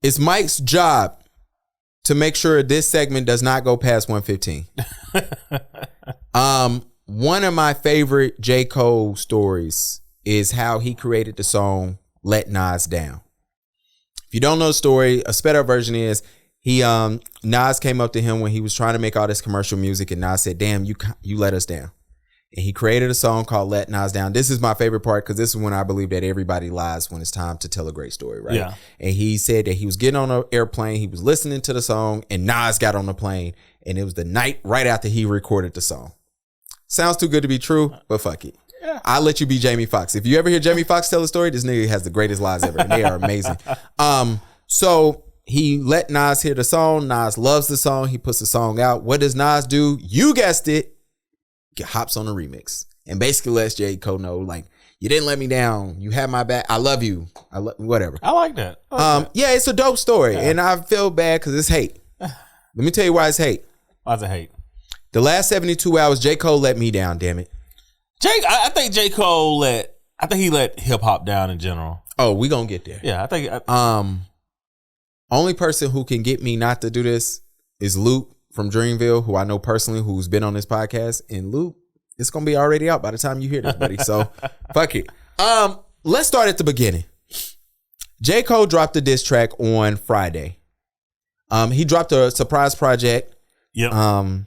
It's Mike's job to make sure this segment does not go past 1:15. One of my favorite J. Cole stories is how he created the song Let Nas Down. If you don't know the story, a sped up version is Nas came up to him when he was trying to make all this commercial music, and Nas said, damn, you let us down. And he created a song called Let Nas Down. This is my favorite part because this is when I believe that everybody lies when it's time to tell a great story, right? Yeah. And he said that he was getting on an airplane, he was listening to the song, and Nas got on the plane, and it was the night right after he recorded the song. Sounds too good to be true, but fuck it. Yeah. I'll let you be Jamie Foxx. If you ever hear Jamie Foxx tell a story, this nigga has the greatest lies ever, and they are amazing. So he let Nas hear the song. Nas loves the song. He puts the song out. What does Nas do? You guessed it. Hops on the remix and basically lets J. Cole know, like, you didn't let me down. You had my back. I love you. Whatever. I like that. Yeah, it's a dope story, and I feel bad because it's hate. Let me tell you why it's hate. Why's it hate? The last 72 hours, J. Cole let me down. Damn it. I think J. Cole he let hip hop down in general. Oh, we gonna get there. Yeah, I think. Only person who can get me not to do this is Luke from Dreamville, who I know personally, who's been on this podcast. And Luke, it's gonna be already out by the time you hear this, buddy. So fuck it. Let's start at the beginning. J. Cole dropped a diss track on Friday. He dropped a surprise project. Yep. I'm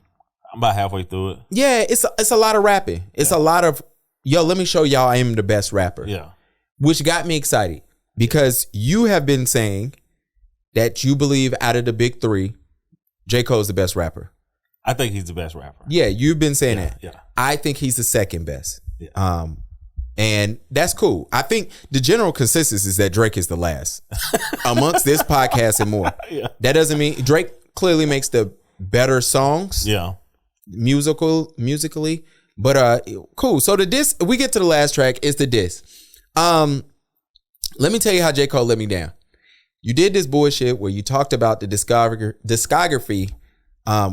about halfway through it. Yeah, it's a lot of rapping. It's a lot of, yo, let me show y'all I am the best rapper. Yeah. Which got me excited because you have been saying that you believe out of the big three, J. Cole's the best rapper. I think he's the best rapper. Yeah, you've been saying that. Yeah. I think he's the second best. Yeah. And that's cool. I think the general consensus is that Drake is the last amongst this podcast and more. Yeah. That doesn't mean Drake clearly makes the better songs. Yeah. Musically. But cool. So the diss, we get to the last track, it's the diss. Let me tell you how J. Cole let me down. You did this bullshit where you talked about the discography.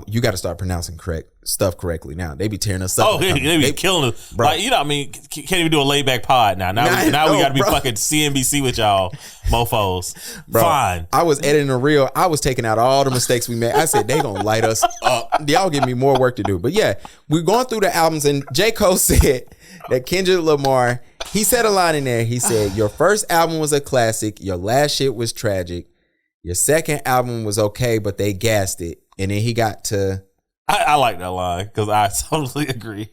You got to start pronouncing stuff correctly now. They be tearing us up. Oh, they be killing us. Bro. Like, you know what I mean? Can't even do a laid back pod now. Now we got to be fucking CNBC with y'all mofos. Bro, fine. I was editing a reel. I was taking out all the mistakes we made. I said, they going to light us up. Y'all give me more work to do. But yeah, we're going through the albums, and J. Cole said that Kendrick Lamar, he said a line in there. He said, your first album was a classic. Your last shit was tragic. Your second album was okay, but they gassed it. And then he got to... I like that line because I totally agree.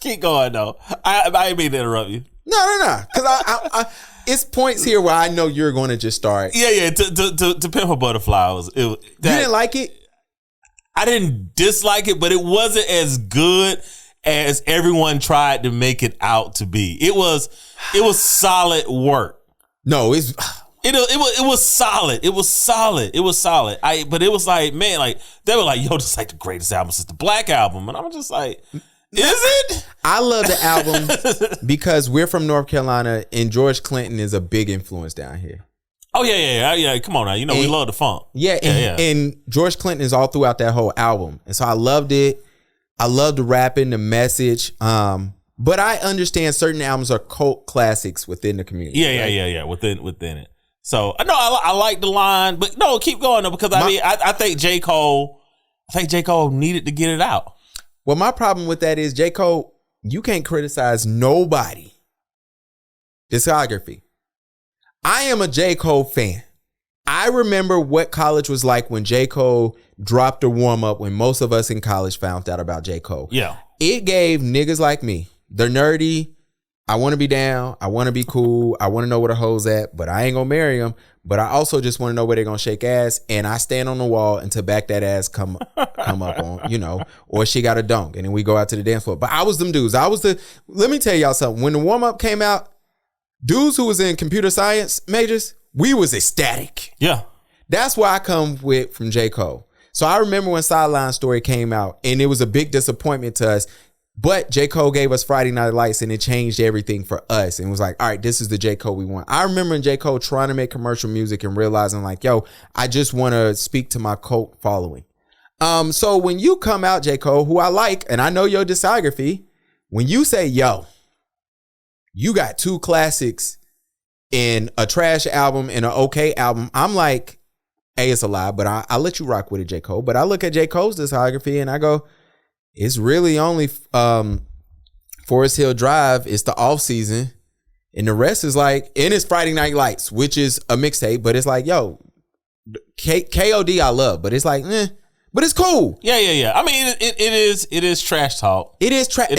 Keep going, though. I didn't mean to interrupt you. No. Because I it's points here where I know you're going to just start. Yeah. To Pimp a Butterfly you didn't like it? I didn't dislike it, but it wasn't as good as everyone tried to make it out to be. It was solid work. No, it's... It was solid. It was solid. But it was like, man, like they were like, yo, this is like the greatest album since the Black Album. And I'm just like, is it? I love the album because we're from North Carolina and George Clinton is a big influence down here. Oh, yeah. Come on now. You know, we love the funk. Yeah. And George Clinton is all throughout that whole album. And so I loved it. I loved the rapping, the message. But I understand certain albums are cult classics within the community. Yeah. Within it. So no, I like the line, but no, keep going though, because I think J. Cole needed to get it out. Well, my problem with that is J. Cole, you can't criticize nobody discography. I am a J. Cole fan. I remember what college was like when J. Cole dropped a warm up when most of us in college found out about J. Cole. Yeah. It gave niggas like me, they're nerdy. I want to be down. I want to be cool. I want to know where the hoes at, but I ain't going to marry them. But I also just want to know where they're going to shake ass. And I stand on the wall until back that ass come up on, or she got a dunk. And then we go out to the dance floor. But I was them dudes. Let me tell y'all something. When the warm up came out, dudes who was in computer science majors, we was ecstatic. Yeah. That's where I come from J. Cole. So I remember when Sideline Story came out and it was a big disappointment to us. But J. Cole gave us Friday Night Lights and it changed everything for us. And it was like, all right, this is the J. Cole we want. I remember J. Cole trying to make commercial music and realizing like, yo, I just want to speak to my cult following. So when you come out, J. Cole, who I like, and I know your discography, when you say, yo, you got two classics in a trash album and an okay album, I'm like, A, it's a lie, but I let you rock with it, J. Cole. But I look at J. Cole's discography and I go, it's really only Forest Hill Drive. It's the off season. And the rest is like, and it's Friday Night Lights, which is a mixtape, but it's like, yo, KOD I love, but it's like, but it's cool. Yeah. I mean, it is trash talk. It is trash. It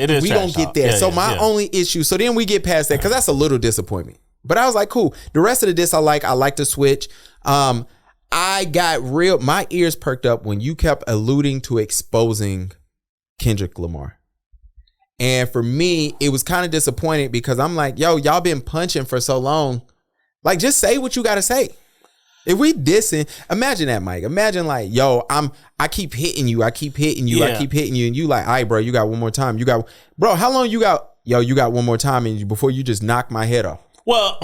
is. We don't get there. So my only issue. So then we get past that because that's a little disappointment. But I was like, cool. The rest of the disc I like the switch. I got my ears perked up when you kept alluding to exposing Kendrick Lamar. And for me, it was kind of disappointing because I'm like, yo, y'all been punching for so long. Like, just say what you got to say. If we dissing, imagine that, Mike. Imagine like, yo, I keep hitting you. I keep hitting you. And you like, all right, bro, you got one more time. Bro, how long you got? Yo, you got one more time before you just knock my head off. Well,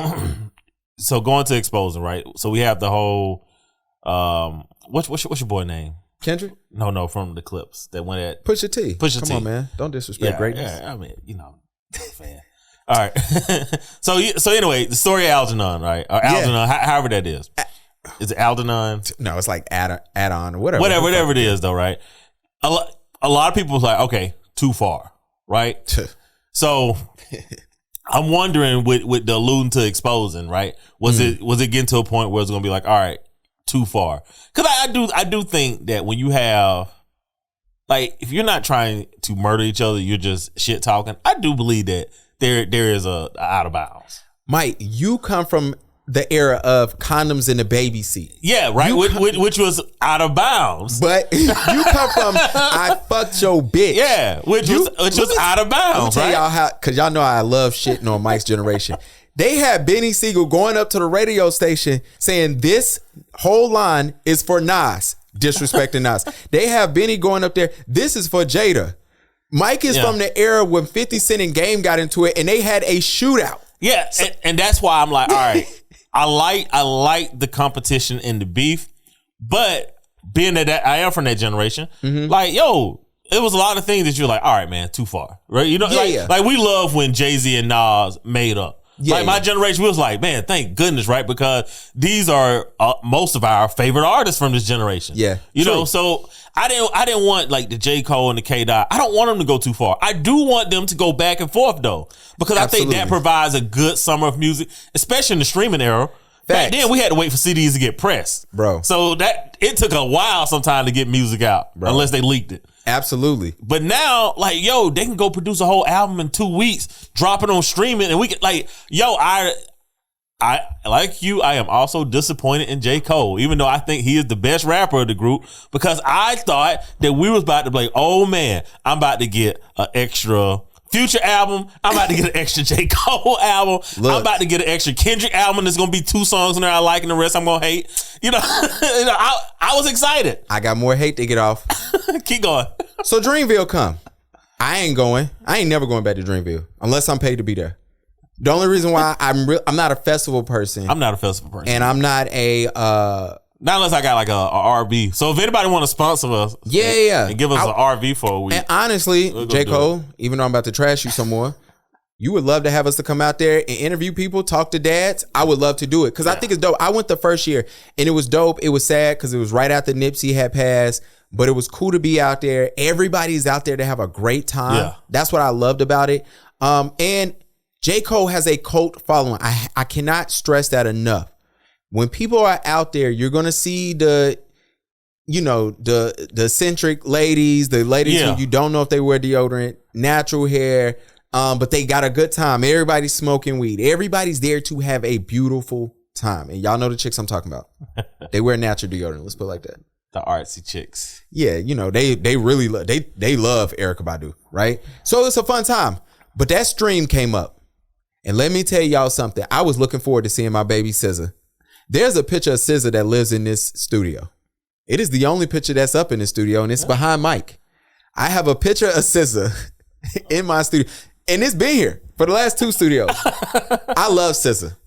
so going to exposing, right? So we have the whole, what's your boy name? Kendrick? No, from the Clips that went at Pusha T. Come on, man. Don't disrespect greatness. Yeah, I mean, fan. All right. So anyway, the story of Algernon, right? Or Algernon, however that is. Is it Algernon? No, it's like add-on or whatever. Whatever it is, though, right? A lot of people was like, okay, too far, right? So I'm wondering with the alluding to exposing, right? Was it getting to a point where it's gonna be like, all right, too far? Because I do think that when you have, like, if you're not trying to murder each other, you're just shit talking. I do believe that there is a out of bounds. Mike, you come from the era of condoms in the baby seat. Yeah, right. Which was out of bounds. But you come from I fucked your bitch. Yeah, which was out of bounds. Let me tell y'all how, because y'all know I love shitting on Mike's generation. They had Benny Siegel going up to the radio station saying this whole line is for Nas, disrespecting Nas. They have Benny going up there, this is for Jada. Mike is from the era when 50 Cent and Game got into it and they had a shootout. Yeah, and that's why I'm like, all right, I like the competition and the beef, but being that I am from that generation, like, yo, it was a lot of things that you're like, all right, man, too far, right? You know, like we love when Jay-Z and Nas made up. My generation was like, man, thank goodness, right? Because these are most of our favorite artists from this generation. Yeah, you know, so I didn't want like the J. Cole and the K. Dot. I don't want them to go too far. I do want them to go back and forth though, because I think that provides a good summer of music, especially in the streaming era. Back then, we had to wait for CDs to get pressed, bro. So that it took a while sometimes to get music out, bro, unless they leaked it. Absolutely. But now, like, yo, they can go produce a whole album in 2 weeks, drop it on streaming, and we can, like, yo, I like you, I am also disappointed in J. Cole, even though I think he is the best rapper of the group, because I thought that we was about to be like, oh man, I'm about to get an extra Future album. I'm about to get an extra J. Cole album. I'm about to get an extra Kendrick album. There's going to be 2 songs in there I like and the rest I'm going to hate. You know, I was excited. I got more hate to get off. Keep going. So Dreamville come. I ain't going. I ain't never going back to Dreamville unless I'm paid to be there. The only reason why I'm not a festival person. I'm not a festival person. And I'm not a... Not unless I got like a RV. So if anybody want to sponsor us, and give us an RV for a week. And honestly, J. Cole, even though I'm about to trash you some more, you would love to have us to come out there and interview people, talk to dads. I would love to do it because I think it's dope. I went the first year and it was dope. It was sad because it was right after Nipsey had passed, but it was cool to be out there. Everybody's out there to have a great time. Yeah. That's what I loved about it. And J. Cole has a cult following. I cannot stress that enough. When people are out there, you're going to see the eccentric ladies, the ladies who you don't know if they wear deodorant, natural hair, but they got a good time. Everybody's smoking weed. Everybody's there to have a beautiful time. And y'all know the chicks I'm talking about. They wear natural deodorant. Let's put it like that. The artsy chicks. Yeah, you know, they really love, they love Erykah Badu, right? So it's a fun time. But that stream came up. And let me tell y'all something. I was looking forward to seeing my baby SZA. There's a picture of SZA that lives in this studio. It is the only picture that's up in the studio, and it's behind Mike. I have a picture of SZA in my studio, and it's been here for the last 2 studios. I love SZA.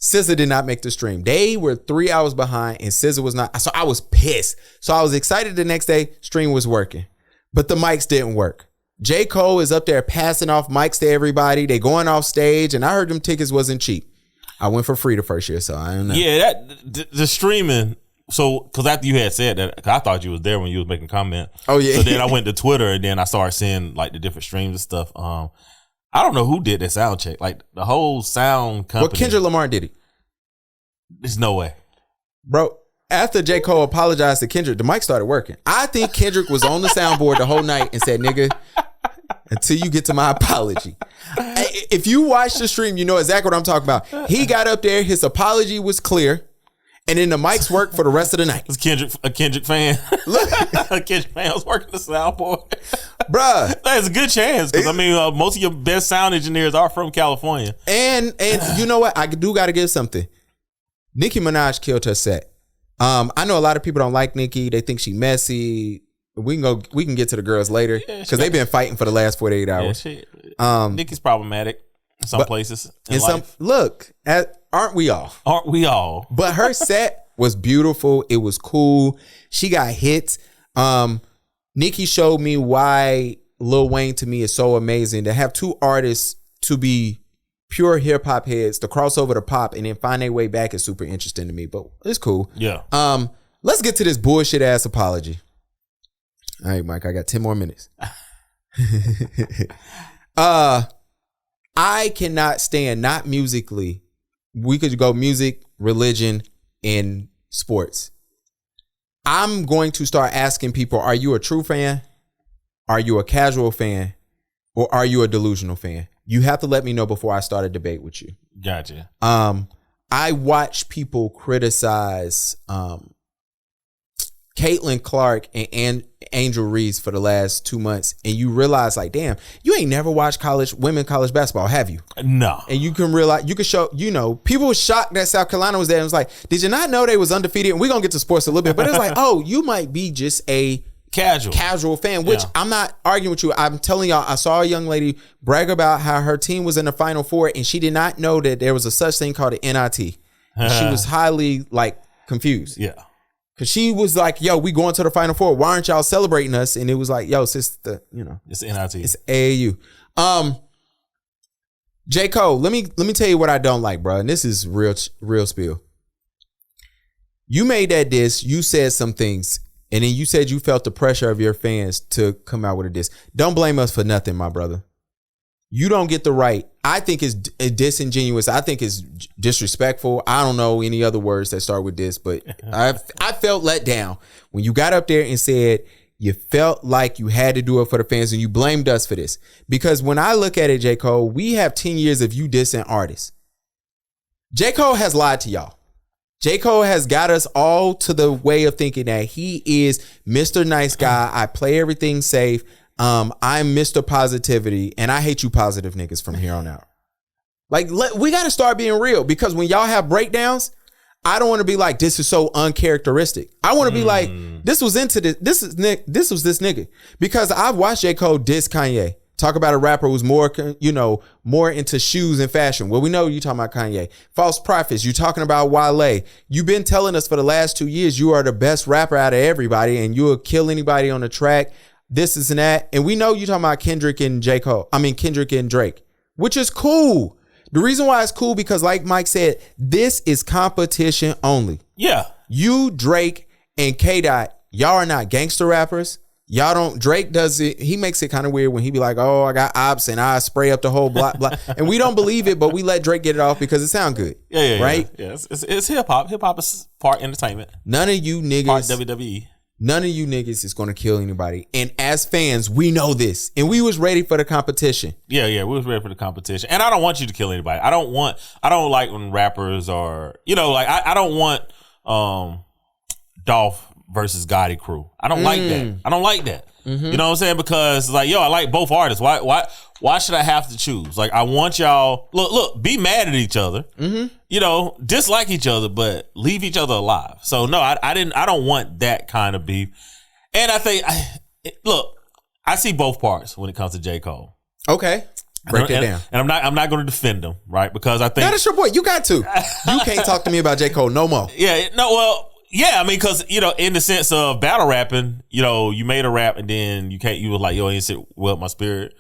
SZA did not make the stream. They were 3 hours behind, and SZA was not. So I was pissed. So I was excited the next day. Stream was working, but the mics didn't work. J. Cole is up there passing off mics to everybody. They going off stage, and I heard them tickets wasn't cheap. I went for free the first year, so I don't know. Yeah, the streaming. So, because after you had said that, 'cause I thought you was there when you was making comment. Oh yeah. So then I went to Twitter and then I started seeing like the different streams and stuff. I don't know who did that sound check. Like the whole sound company. Well, Kendrick Lamar did it. There's no way, bro. After J. Cole apologized to Kendrick, the mic started working. I think Kendrick was on the soundboard the whole night and said, "Nigga, until you get to my apology." If you watch the stream, you know exactly what I'm talking about. He got up there, his apology was clear. And then the mics worked for the rest of the night. Was a Kendrick fan? A Kendrick fan was working the soundboard. Bruh. That's a good chance. Because, I mean, most of your best sound engineers are from California. And you know what? I do got to give something. Nicki Minaj killed her set. I know a lot of people don't like Nicki. They think she messy. We can get to the girls later. Because they've been fighting for the last 48 hours. Yeah, Nicki's problematic in some places in life. Aren't we all? Aren't we all? But her set was beautiful. It was cool. She got hits. Nicki showed me why Lil Wayne to me is so amazing. To have two artists to be pure hip hop heads, to cross over to pop and then find their way back is super interesting to me. But it's cool. Yeah. Let's get to this bullshit ass apology. All right, Mike, I got 10 more minutes. I cannot stand, not musically. We could go music, religion, and sports. I'm going to start asking people, are you a true fan? Are you a casual fan? Or are you a delusional fan? You have to let me know before I start a debate with you. Gotcha. I watch people criticize Caitlin Clark and Angel Reese for the last 2 months, and you realize, like, damn, you ain't never watched women college basketball, have you? No. And you can realize, you can show, people were shocked that South Carolina was there. And it was like, did you not know they was undefeated? And we're gonna get to sports a little bit, but it's like, oh, you might be just a casual fan, which I'm not arguing with you. I'm telling y'all, I saw a young lady brag about how her team was in the Final Four, and she did not know that there was a such thing called an NIT. And she was highly confused. Yeah. Cause she was like, yo, we going to the Final Four. Why aren't y'all celebrating us? And it was like, yo, sister, it's NIT. It's AAU. J. Cole, let me tell you what I don't like, bro. And this is real spiel. You made that diss, you said some things, and then you said you felt the pressure of your fans to come out with a diss. Don't blame us for nothing, my brother. You don't get the right. I think it's disingenuous. I think it's disrespectful. I don't know any other words that start with this, but I felt let down when you got up there and said you felt like you had to do it for the fans and you blamed us for this. Because when I look at it, J. Cole, we have 10 years of you dissing artists. J. Cole has lied to y'all. J. Cole has got us all to the way of thinking that he is Mr. Nice Guy. I play everything safe. I'm Mr. Positivity, and I hate you positive niggas from here on out. Like, we got to start being real, because when y'all have breakdowns, I don't want to be like, this is so uncharacteristic. I want to be like, this was this nigga. Because I've watched J. Cole diss Kanye. Talk about a rapper who's more into shoes and fashion. Well, we know you talking about Kanye. False prophets. You talking about Wale. You've been telling us for the last 2 years you are the best rapper out of everybody, and you'll kill anybody on the track. This is and that. And we know you talking about Kendrick and Kendrick and Drake, which is cool. The reason why it's cool, because like Mike said, this is competition only. Yeah. You, Drake, and K-Dot, y'all are not gangster rappers. Y'all don't, Drake does it, he makes it kind of weird when he be like, oh, I got ops and I spray up the whole block. And we don't believe it, but we let Drake get it off because it sound good. Yeah. Right? Yeah. It's hip hop. Hip hop is part entertainment. None of you niggas. Part WWE. None of you niggas is going to kill anybody. And as fans, we know this. And we was ready for the competition. Yeah, we was ready for the competition. And I don't want you to kill anybody. I don't like when rappers are, I don't want Dolph versus Gotti crew. I don't like that. I don't like that. Mm-hmm. You know what I'm saying? Because I like both artists. Why should I have to choose? Like, I want y'all, look, be mad at each other. Mm-hmm. Dislike each other, but leave each other alive. So no, I don't want that kind of beef. And I think, I see both parts when it comes to J. Cole. Okay. Break it down. And I'm not going to defend him, right? Because I think that's your boy. You got to. You can't talk to me about J. Cole no more. Yeah. No. Well. Yeah, I mean, because, in the sense of battle rapping, you made a rap and then you was like, yo, ain't sit well with my spirit.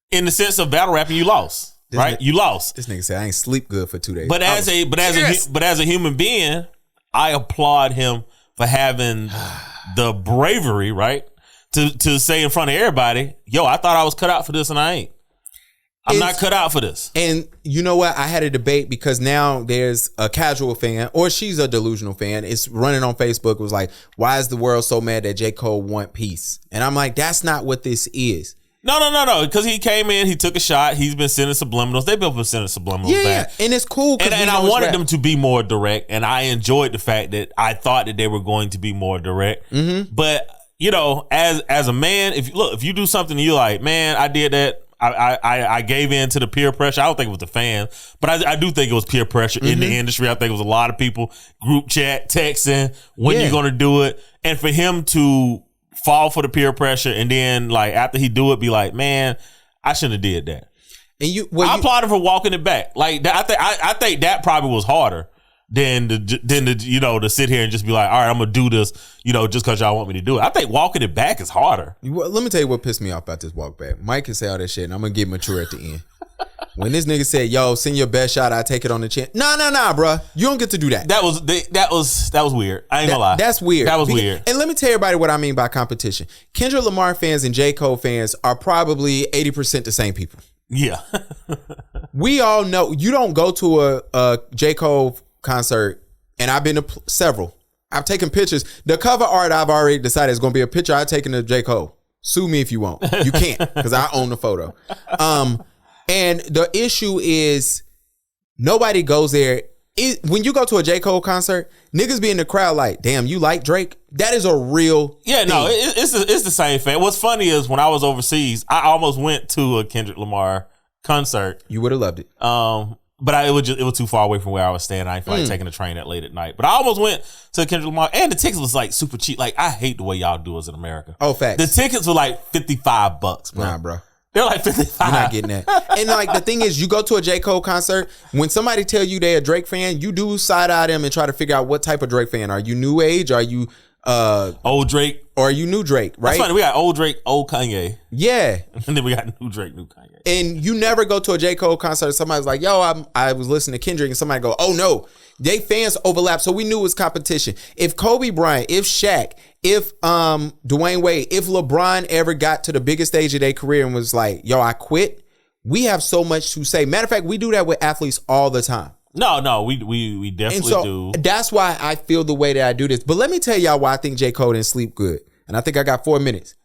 In the sense of battle rapping, you lost. right? You lost. This nigga said I ain't sleep good for 2 days. But as a human being, I applaud him for having the bravery, right, to say in front of everybody, yo, I thought I was cut out for this and I ain't. I'm not cut out for this. And you know what? I had a debate because now there's a casual fan, or she's a delusional fan. It's running on Facebook. It was like, why is the world so mad that J. Cole want peace? And I'm like, that's not what this is. No. Because he came in, he took a shot. He's been sending subliminals. They've been sending subliminals back. And it's cool. And I wanted them to be more direct. And I enjoyed the fact that I thought that they were going to be more direct. Mm-hmm. But, you know, as a man, if you do something and you're like, man, I did that. I gave in to the peer pressure. I don't think it was the fan, but I do think it was peer pressure in the industry. I think it was a lot of people group chat, texting, when you're going to do it. And for him to fall for the peer pressure and then like after he do it, be like, man, I shouldn't have did that. And I applaud him for walking it back. Like I think that probably was harder than to sit here and just be like, all right, I'm gonna do this, just because y'all want me to do it. I think walking it back is harder. Well, let me tell you what pissed me off about this walk back. Mike can say all that shit, and I'm gonna get mature at the end. When this nigga said, "Yo, send your best shot, I take it on the chin." Nah, bro, you don't get to do that. That was weird. I ain't gonna lie. That's weird. That was weird. And let me tell everybody what I mean by competition. Kendrick Lamar fans and J. Cole fans are probably 80% the same people. Yeah. We all know you don't go to a J. Cole concert, and I've been to several. I've taken pictures. The cover art I've already decided is going to be a picture I've taken of J. Cole. Sue me if you want. You can't because I own the photo. And the issue is nobody goes there. When you go to a J. Cole concert, niggas be in the crowd like, damn, you like Drake? That is a real thing. No, it's the same thing. What's funny is when I was overseas, I almost went to a Kendrick Lamar concert. You would have loved it. But it was too far away from where I was staying. I didn't feel like taking the train that late at night. But I almost went to Kendrick Lamar, and the tickets was like super cheap. Like I hate the way y'all do us in America. Oh, facts. The tickets were like $55, bro. Nah, bro. They're like 55. You're not getting that. And like the thing is, you go to a J. Cole concert, when somebody tell you they a Drake fan, you do side eye them and try to figure out what type of Drake fan. Are you new age? Are you old Drake? Or are you new Drake, right? That's funny. We got old Drake, old Kanye. Yeah. And then we got new Drake, new Kanye. And you never go to a J. Cole concert, somebody's like, yo, I was listening to Kendrick, and somebody go, oh no, they fans overlap. So we knew it was competition. If Kobe Bryant, if Shaq, if Dwayne Wade, if LeBron ever got to the biggest stage of their career and was like, yo, I quit, we have so much to say. Matter of fact, we do that with athletes all the time. No, we definitely do. That's why I feel the way that I do this. But let me tell y'all why I think J. Cole didn't sleep good. And I think I got 4 minutes.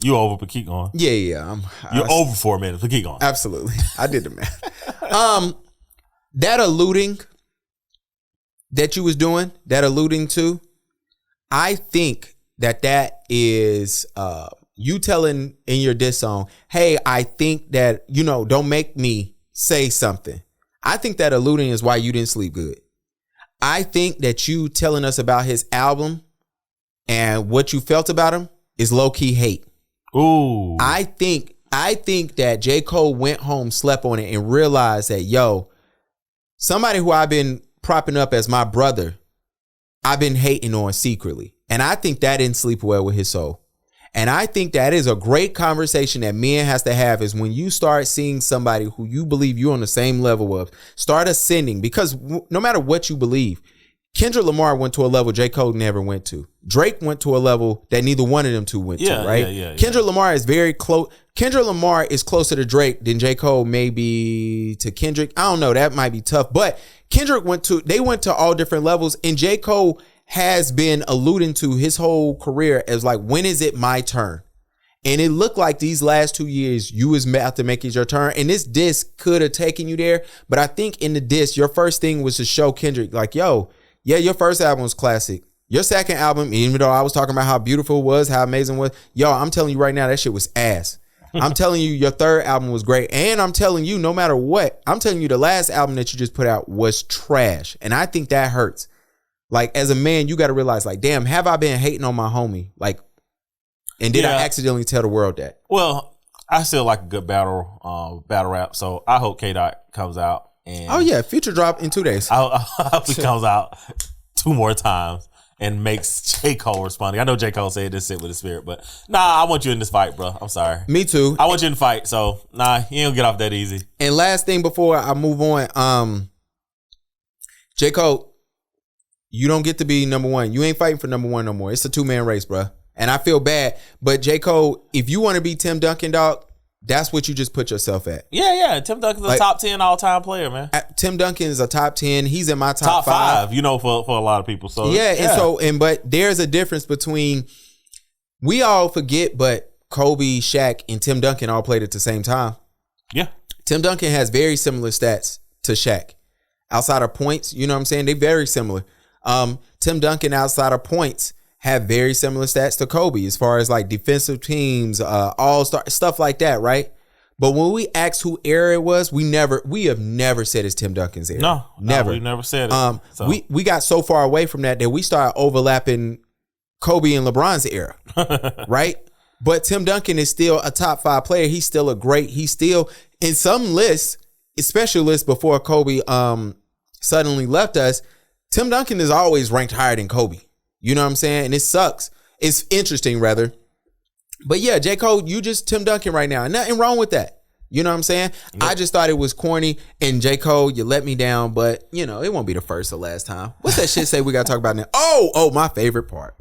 You over, but keep going. Yeah. You're over 4 minutes, but keep going. Absolutely. I did the math. That alluding that you was doing, that alluding to, I think that is you telling in your diss song, hey, I think that, don't make me say something. I think that alluding is why you didn't sleep good. I think that you telling us about his album and what you felt about him is low-key hate. Ooh. I think that J. Cole went home, slept on it, and realized that, yo, somebody who I've been propping up as my brother, I've been hating on secretly. And I think that didn't sleep well with his soul. And I think that is a great conversation that men has to have, is when you start seeing somebody who you believe you're on the same level of, start ascending, because no matter what you believe, Kendrick Lamar went to a level J. Cole never went to. Drake went to a level that neither one of them two went to, right? Yeah. Kendrick Lamar is very close. Kendrick Lamar is closer to Drake than J. Cole maybe to Kendrick. I don't know. That might be tough. But Kendrick went to all different levels. And J. Cole has been alluding to his whole career as like, when is it my turn? And it looked like these last 2 years, you was about to make it your turn. And this disc could have taken you there. But I think in the disc, your first thing was to show Kendrick like, yo, yeah, your first album was classic. Your second album, even though I was talking about how beautiful it was, how amazing it was, yo, I'm telling you right now, that shit was ass. I'm telling you, your third album was great. And I'm telling you, no matter what, I'm telling you, the last album that you just put out was trash. And I think that hurts. Like, as a man, you got to realize, like, damn, have I been hating on my homie? Like, and did I accidentally tell the world that? Well, I still like a good battle rap. So I hope K-Dot comes out. And oh, yeah. Future drop in 2 days. I hope he comes out 2 more times and makes J. Cole responding. I know J. Cole said this shit with his spirit, but nah, I want you in this fight, bro. I'm sorry. Me too. I want you in the fight, so nah, you don't get off that easy. And last thing before I move on, J. Cole, you don't get to be number one. You ain't fighting for number one no more. It's a 2-man race, bro. And I feel bad, but J. Cole, if you want to be Tim Duncan, dog, that's what you just put yourself at. Yeah. Tim Duncan's a top 10 all-time player, man. Tim Duncan is a top 10. He's in my top 5. You know, for a lot of people. So but there's a difference between, we all forget, but Kobe, Shaq, and Tim Duncan all played at the same time. Yeah. Tim Duncan has very similar stats to Shaq. Outside of points, you know what I'm saying? They're very similar. Tim Duncan, outside of points, have very similar stats to Kobe as far as like defensive teams, all-star, stuff like that, right? But when we asked who era it was, we have never said it's Tim Duncan's era. No, never. We never said it. We got so far away from that we started overlapping Kobe and LeBron's era, right? But Tim Duncan is still a top 5 player. He's still he's still in some lists, especially lists before Kobe suddenly left us. Tim Duncan is always ranked higher than Kobe. You know what I'm saying? And it sucks. It's interesting, rather. But yeah, J. Cole, you just Tim Duncan right now. Nothing wrong with that. You know what I'm saying? Yep. I just thought it was corny. And J. Cole, you let me down. But, you know, it won't be the first or last time. What's that shit say we got to talk about now? Oh, my favorite part.